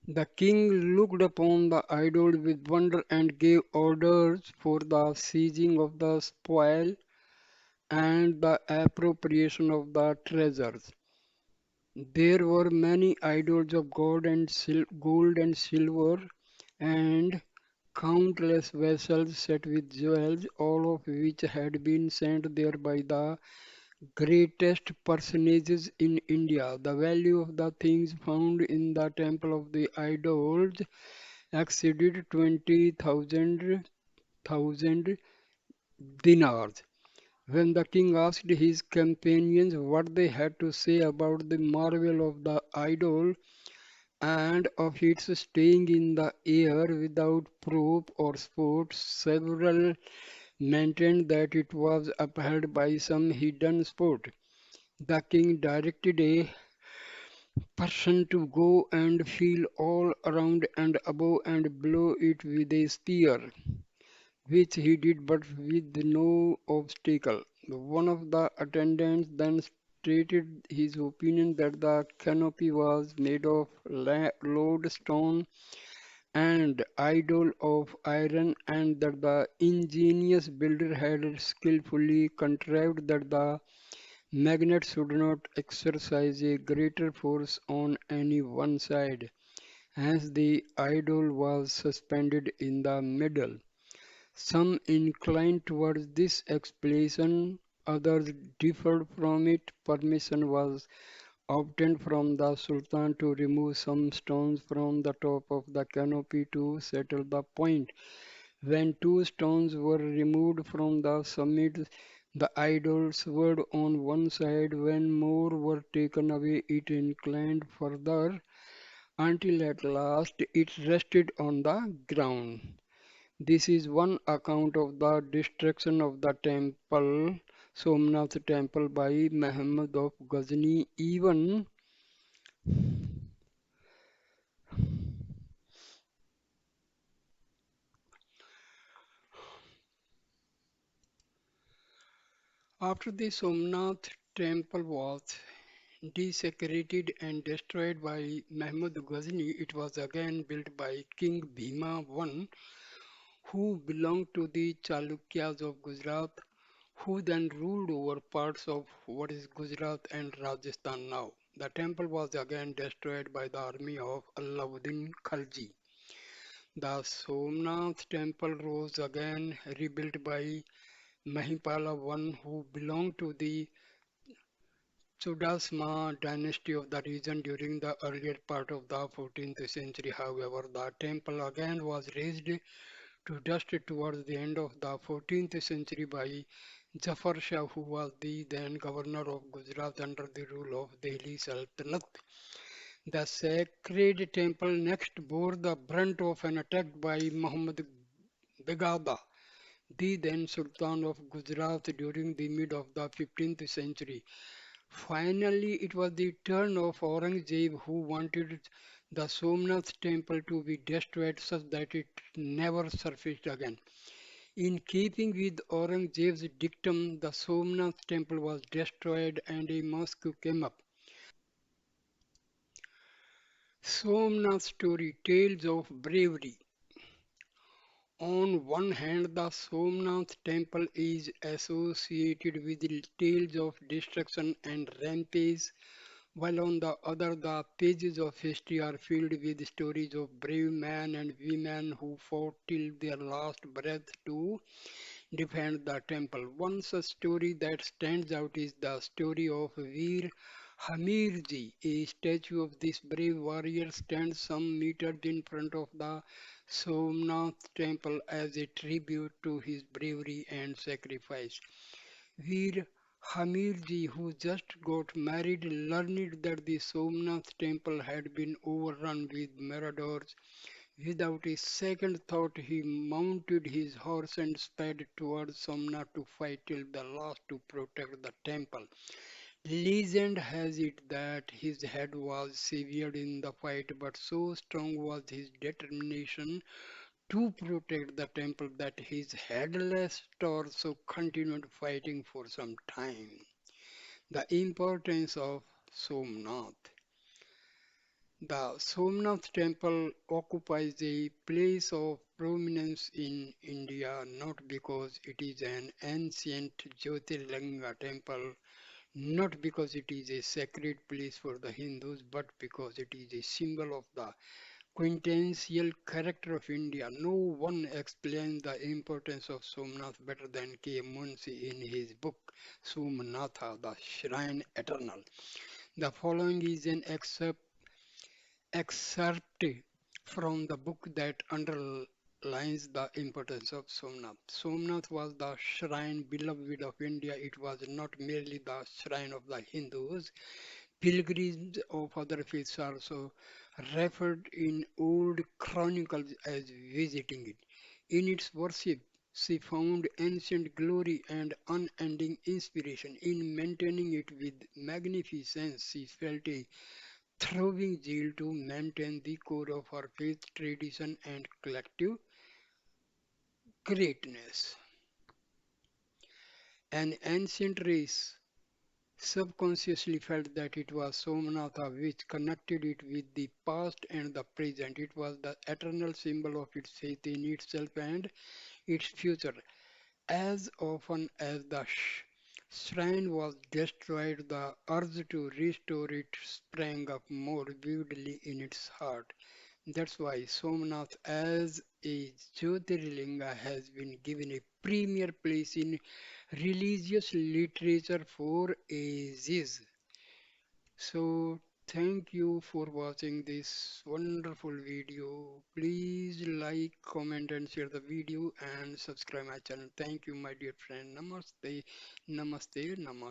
The king looked upon the idol with wonder and gave orders for the seizing of the spoil and the appropriation of the treasures. There were many idols of gold and silver, and countless vessels set with jewels, all of which had been sent there by the greatest personages in India. The value of the things found in the temple of the idols exceeded 20,000 dinars. When the king asked his companions what they had to say about the marvel of the idol and of its staying in the air without prop or support, several maintained that it was upheld by some hidden sport. The king directed a person to go and feel all around and above and blow it with a spear, which he did but with no obstacle. One of the attendants then stated his opinion that the canopy was made of lodestone and idol of iron, and that the ingenious builder had skillfully contrived that the magnet should not exercise a greater force on any one side, as the idol was suspended in the middle. Some inclined towards this explanation, others differed from it. Permission was obtained from the Sultan to remove some stones from the top of the canopy to settle the point. When two stones were removed from the summit, the idol swerved on one side. When more were taken away, it inclined further until at last it rested on the ground. This is one account of the destruction of the temple, Somnath temple, by Muhammad of Ghazni. Even after the Somnath temple was desecrated and destroyed by Muhammad Ghazni, it was again built by King Bhima I, who belonged to the Chalukyas of Gujarat, who then ruled over parts of what is Gujarat and Rajasthan now. The temple was again destroyed by the army of Alauddin Khalji. The Somnath temple rose again, rebuilt by Mahipala I, who belonged to the Chudasma dynasty of the region during the earlier part of the 14th century. However, the temple again was razed to dust towards the end of the 14th century by Jafar Shah, who was the then governor of Gujarat under the rule of Delhi Sultanate. The sacred temple next bore the brunt of an attack by Muhammad Begada, the then Sultan of Gujarat during the mid of the 15th century. Finally, it was the turn of Aurangzeb, who wanted the Somnath temple to be destroyed such that it never surfaced again. In keeping with Aurangzeb's dictum, the Somnath temple was destroyed and a mosque came up. Somnath story, tales of bravery. On one hand, the Somnath temple is associated with the tales of destruction and rampage, while on the other, the pages of history are filled with stories of brave men and women who fought till their last breath to defend the temple. One such story that stands out is the story of Veer Hamirji. A statue of this brave warrior stands some meters in front of the Somnath temple as a tribute to his bravery and sacrifice. Veer Hamirji, who just got married, learned that the Somnath temple had been overrun with marauders. Without a second thought, he mounted his horse and sped towards Somnath to fight till the last to protect the temple. Legend has it that his head was severed in the fight, but so strong was his determination to protect the temple that his headless torso continued fighting for some time. The importance of Somnath. The Somnath temple occupies a place of prominence in India not because it is an ancient Jyotirlinga temple, not because it is a sacred place for the Hindus, but because it is a symbol of the quintessential character of India. No one explains the importance of Somnath better than K. Munshi in his book Somnatha, the Shrine Eternal. The following is an excerpt from the book that underlines the importance of Somnath. Somnath was the shrine beloved of India. It was not merely the shrine of the Hindus. Pilgrims of other faiths are also referred in old chronicles as visiting it. In its worship, she found ancient glory and unending inspiration. In maintaining it with magnificence, she felt a throwing zeal to maintain the core of her faith, tradition, and collective greatness. An ancient race subconsciously felt that it was Somnatha which connected it with the past and the present. It was the eternal symbol of its faith in itself and its future. As often as the shrine was destroyed, the urge to restore it sprang up more vividly in its heart. That's why Somnath as a Jyotirlinga has been given a premier place in religious literature for ages. So thank you for watching this wonderful video. Please like, comment and share the video and subscribe my channel. Thank you my dear friend. Namaste, namaste, namaste.